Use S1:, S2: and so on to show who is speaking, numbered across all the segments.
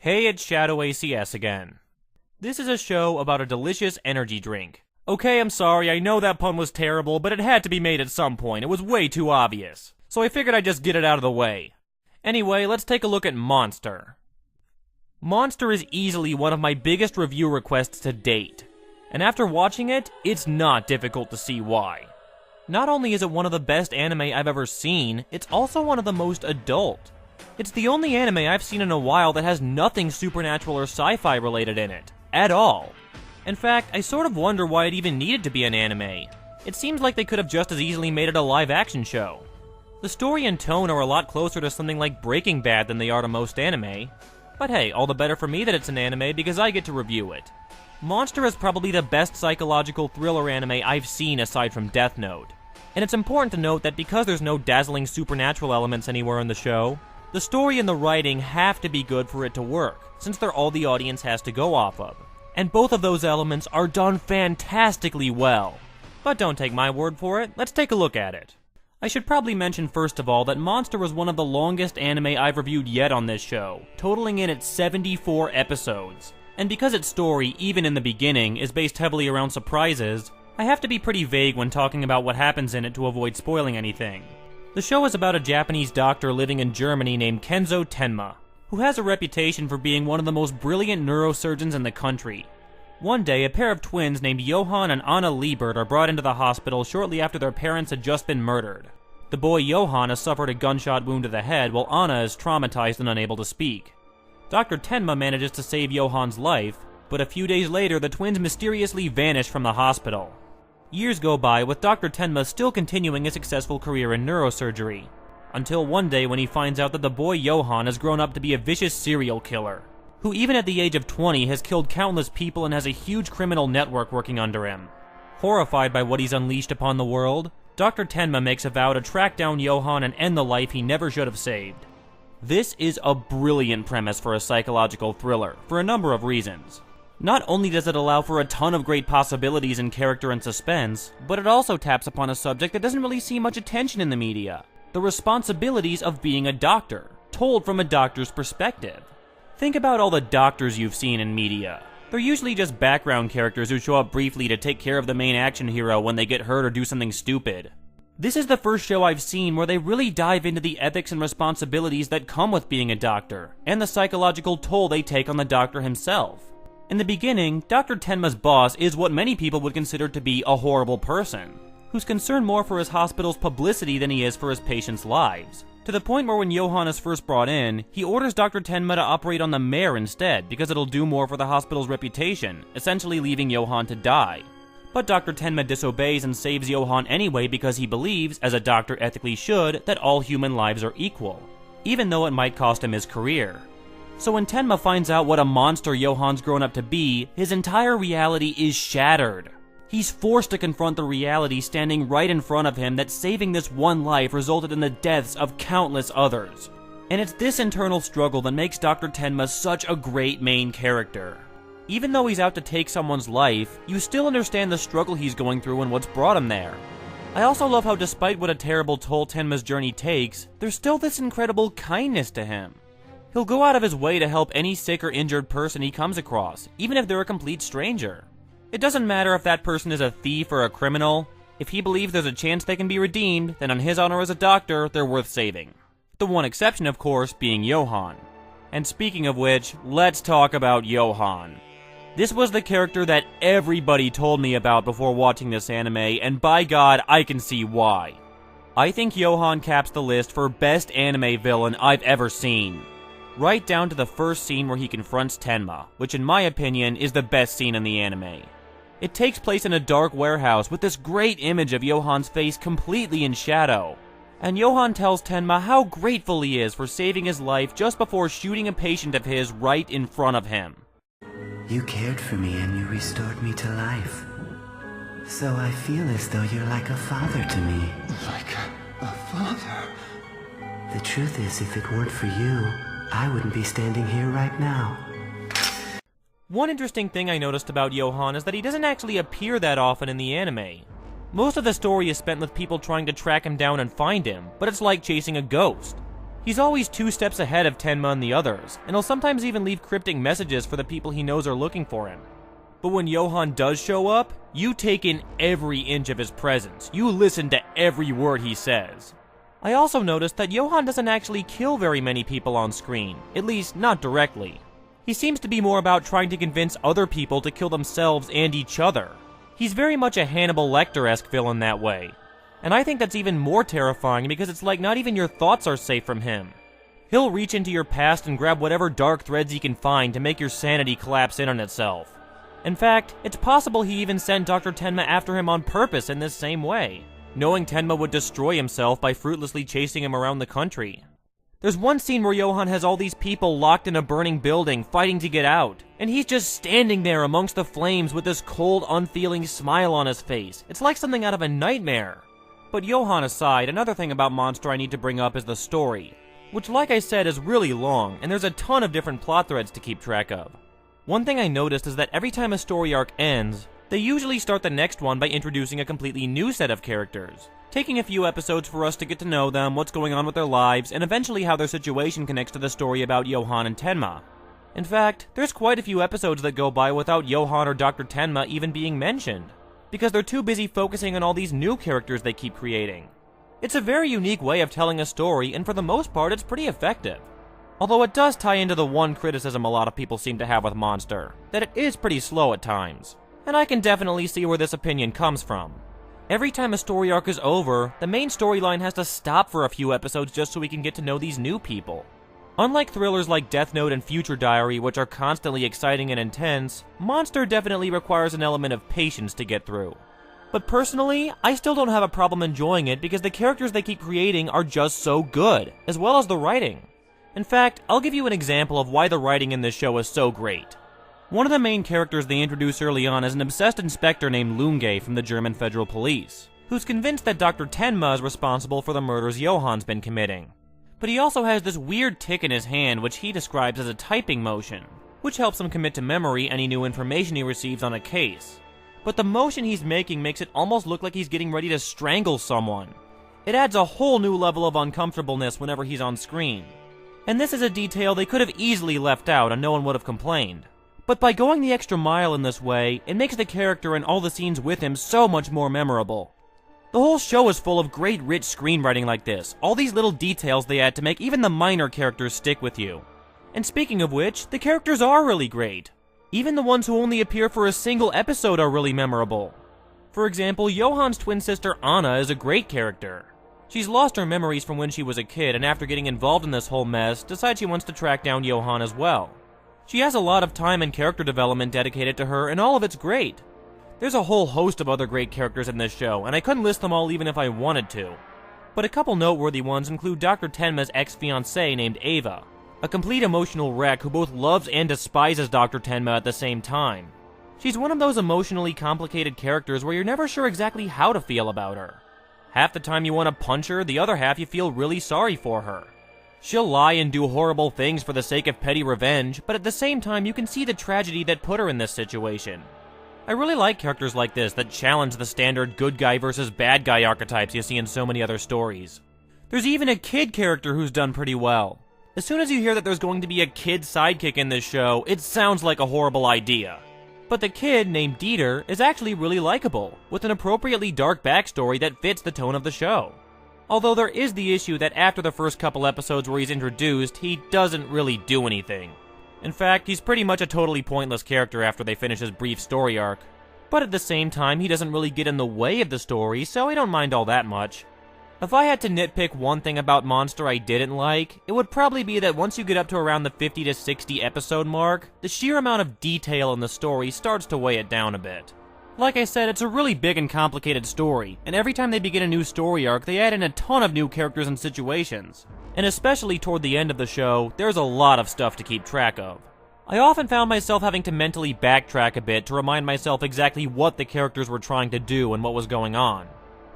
S1: Hey, it's ShadowACS again. This is a show about a delicious energy drink. Okay, I'm sorry, I know that pun was terrible, but it had to be made at some point. It was way too obvious. So I figured I'd just get it out of the way. Anyway, let's take a look at Monster. Monster is easily one of my biggest review requests to date. And after watching it, it's not difficult to see why. Not only is it one of the best anime I've ever seen, it's also one of the most adult. It's the only anime I've seen in a while that has nothing supernatural or sci-fi related in it. At all. In fact, I sort of wonder why it even needed to be an anime. It seems like they could have just as easily made it a live-action show. The story and tone are a lot closer to something like Breaking Bad than they are to most anime. But hey, all the better for me that it's an anime because I get to review it. Monster is probably the best psychological thriller anime I've seen aside from Death Note. And it's important to note that because there's no dazzling supernatural elements anywhere in the show, the story and the writing have to be good for it to work, since they're all the audience has to go off of. And both of those elements are done fantastically well. But don't take my word for it, let's take a look at it. I should probably mention first of all that Monster was one of the longest anime I've reviewed yet on this show, totaling in at 74 episodes. And because its story, even in the beginning, is based heavily around surprises, I have to be pretty vague when talking about what happens in it to avoid spoiling anything. The show is about a Japanese doctor living in Germany named Kenzo Tenma, who has a reputation for being one of the most brilliant neurosurgeons in the country. One day, a pair of twins named Johann and Anna Liebert are brought into the hospital shortly after their parents had just been murdered. The boy Johann has suffered a gunshot wound to the head, while Anna is traumatized and unable to speak. Dr. Tenma manages to save Johann's life, but a few days later the twins mysteriously vanish from the hospital. Years go by with Dr. Tenma still continuing a successful career in neurosurgery, until one day when he finds out that the boy Johann has grown up to be a vicious serial killer, who even at the age of 20 has killed countless people and has a huge criminal network working under him. Horrified by what he's unleashed upon the world, Dr. Tenma makes a vow to track down Johann and end the life he never should have saved. This is a brilliant premise for a psychological thriller, for a number of reasons. Not only does it allow for a ton of great possibilities in character and suspense, but it also taps upon a subject that doesn't really see much attention in the media: the responsibilities of being a doctor, told from a doctor's perspective. Think about all the doctors you've seen in media. They're usually just background characters who show up briefly to take care of the main action hero when they get hurt or do something stupid. This is the first show I've seen where they really dive into the ethics and responsibilities that come with being a doctor, and the psychological toll they take on the doctor himself. In the beginning, Dr. Tenma's boss is what many people would consider to be a horrible person, who's concerned more for his hospital's publicity than he is for his patients' lives. To the point where when Johann is first brought in, he orders Dr. Tenma to operate on the mayor instead because it'll do more for the hospital's reputation, essentially leaving Johann to die. But Dr. Tenma disobeys and saves Johann anyway because he believes, as a doctor ethically should, that all human lives are equal, even though it might cost him his career. So when Tenma finds out what a monster Johann's grown up to be, his entire reality is shattered. He's forced to confront the reality standing right in front of him that saving this one life resulted in the deaths of countless others. And it's this internal struggle that makes Dr. Tenma such a great main character. Even though he's out to take someone's life, you still understand the struggle he's going through and what's brought him there. I also love how despite what a terrible toll Tenma's journey takes, there's still this incredible kindness to him. He'll go out of his way to help any sick or injured person he comes across, even if they're a complete stranger. It doesn't matter if that person is a thief or a criminal. If he believes there's a chance they can be redeemed, then on his honor as a doctor, they're worth saving. The one exception, of course, being Johann. And speaking of which, let's talk about Johann. This was the character that everybody told me about before watching this anime, and by God, I can see why. I think Johann caps the list for best anime villain I've ever seen. Right down to the first scene where he confronts Tenma, which in my opinion is the best scene in the anime. It takes place in a dark warehouse with this great image of Johann's face completely in shadow. And Johann tells Tenma how grateful he is for saving his life just before shooting a patient of his right in front of him.
S2: You cared for me and you restored me to life. So I feel as though you're like a father to me.
S3: Like a father?
S2: The truth is, if it weren't for you, I wouldn't be standing here right now.
S1: One interesting thing I noticed about Johann is that he doesn't actually appear that often in the anime. Most of the story is spent with people trying to track him down and find him, but it's like chasing a ghost. He's always 2 steps ahead of Tenma and the others, and he'll sometimes even leave cryptic messages for the people he knows are looking for him. But when Johan does show up, you take in every inch of his presence. You listen to every word he says. I also noticed that Johan doesn't actually kill very many people on screen, at least not directly. He seems to be more about trying to convince other people to kill themselves and each other. He's very much a Hannibal Lecter-esque villain that way. And I think that's even more terrifying because it's like not even your thoughts are safe from him. He'll reach into your past and grab whatever dark threads he can find to make your sanity collapse in on itself. In fact, it's possible he even sent Dr. Tenma after him on purpose in this same way, knowing Tenma would destroy himself by fruitlessly chasing him around the country. There's one scene where Johan has all these people locked in a burning building fighting to get out, and he's just standing there amongst the flames with this cold, unfeeling smile on his face. It's like something out of a nightmare. But Johan aside, another thing about Monster I need to bring up is the story, which like I said is really long, and there's a ton of different plot threads to keep track of. One thing I noticed is that every time a story arc ends, they usually start the next one by introducing a completely new set of characters, taking a few episodes for us to get to know them, what's going on with their lives, and eventually how their situation connects to the story about Johan and Tenma. In fact, there's quite a few episodes that go by without Johan or Dr. Tenma even being mentioned, because they're too busy focusing on all these new characters they keep creating. It's a very unique way of telling a story, and for the most part it's pretty effective. Although it does tie into the one criticism a lot of people seem to have with Monster, that it is pretty slow at times. And I can definitely see where this opinion comes from. Every time a story arc is over, the main storyline has to stop for a few episodes just so we can get to know these new people. Unlike thrillers like Death Note and Future Diary, which are constantly exciting and intense, Monster definitely requires an element of patience to get through. But personally, I still don't have a problem enjoying it because the characters they keep creating are just so good, as well as the writing. In fact, I'll give you an example of why the writing in this show is so great. One of the main characters they introduce early on is an obsessed inspector named Lunge from the German Federal Police, who's convinced that Dr. Tenma is responsible for the murders Johan's been committing. But he also has this weird tick in his hand which he describes as a typing motion, which helps him commit to memory any new information he receives on a case. But the motion he's making makes it almost look like he's getting ready to strangle someone. It adds a whole new level of uncomfortableness whenever he's on screen. And this is a detail they could have easily left out and no one would have complained. But by going the extra mile in this way, it makes the character and all the scenes with him so much more memorable. The whole show is full of great rich screenwriting like this, all these little details they add to make even the minor characters stick with you. And speaking of which, the characters are really great. Even the ones who only appear for a single episode are really memorable. For example, Johan's twin sister Anna is a great character. She's lost her memories from when she was a kid, and after getting involved in this whole mess, decides she wants to track down Johan as well. She has a lot of time and character development dedicated to her, and all of it's great. There's a whole host of other great characters in this show, and I couldn't list them all even if I wanted to. But a couple noteworthy ones include Dr. Tenma's ex-fiancée named Ava, a complete emotional wreck who both loves and despises Dr. Tenma at the same time. She's one of those emotionally complicated characters where you're never sure exactly how to feel about her. Half the time you want to punch her, the other half you feel really sorry for her. She'll lie and do horrible things for the sake of petty revenge, but at the same time you can see the tragedy that put her in this situation. I really like characters like this that challenge the standard good guy versus bad guy archetypes you see in so many other stories. There's even a kid character who's done pretty well. As soon as you hear that there's going to be a kid sidekick in this show, it sounds like a horrible idea. But the kid, named Dieter, is actually really likable, with an appropriately dark backstory that fits the tone of the show. Although there is the issue that after the first couple episodes where he's introduced, he doesn't really do anything. In fact, he's pretty much a totally pointless character after they finish his brief story arc. But at the same time, he doesn't really get in the way of the story, so I don't mind all that much. If I had to nitpick one thing about Monster I didn't like, it would probably be that once you get up to around the 50 to 60 episode mark, the sheer amount of detail in the story starts to weigh it down a bit. Like I said, it's a really big and complicated story, and every time they begin a new story arc, they add in a ton of new characters and situations. And especially toward the end of the show, there's a lot of stuff to keep track of. I often found myself having to mentally backtrack a bit to remind myself exactly what the characters were trying to do and what was going on.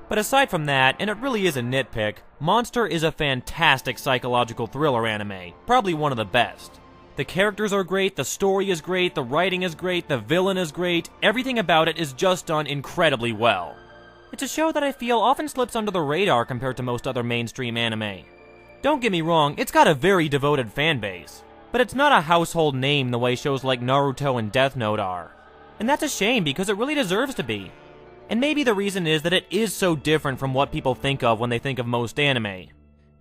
S1: But aside from that, and it really is a nitpick, Monster is a fantastic psychological thriller anime, probably one of the best. The characters are great, the story is great, the writing is great, the villain is great, everything about it is just done incredibly well. It's a show that I feel often slips under the radar compared to most other mainstream anime. Don't get me wrong, it's got a very devoted fanbase, but it's not a household name the way shows like Naruto and Death Note are. And that's a shame because it really deserves to be. And maybe the reason is that it is so different from what people think of when they think of most anime.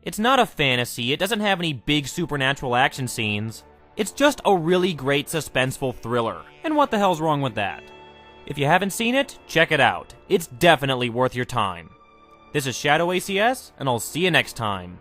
S1: It's not a fantasy, it doesn't have any big supernatural action scenes. It's just a really great suspenseful thriller. And what the hell's wrong with that? If you haven't seen it, check it out. It's definitely worth your time. This is ShadowACS, and I'll see you next time.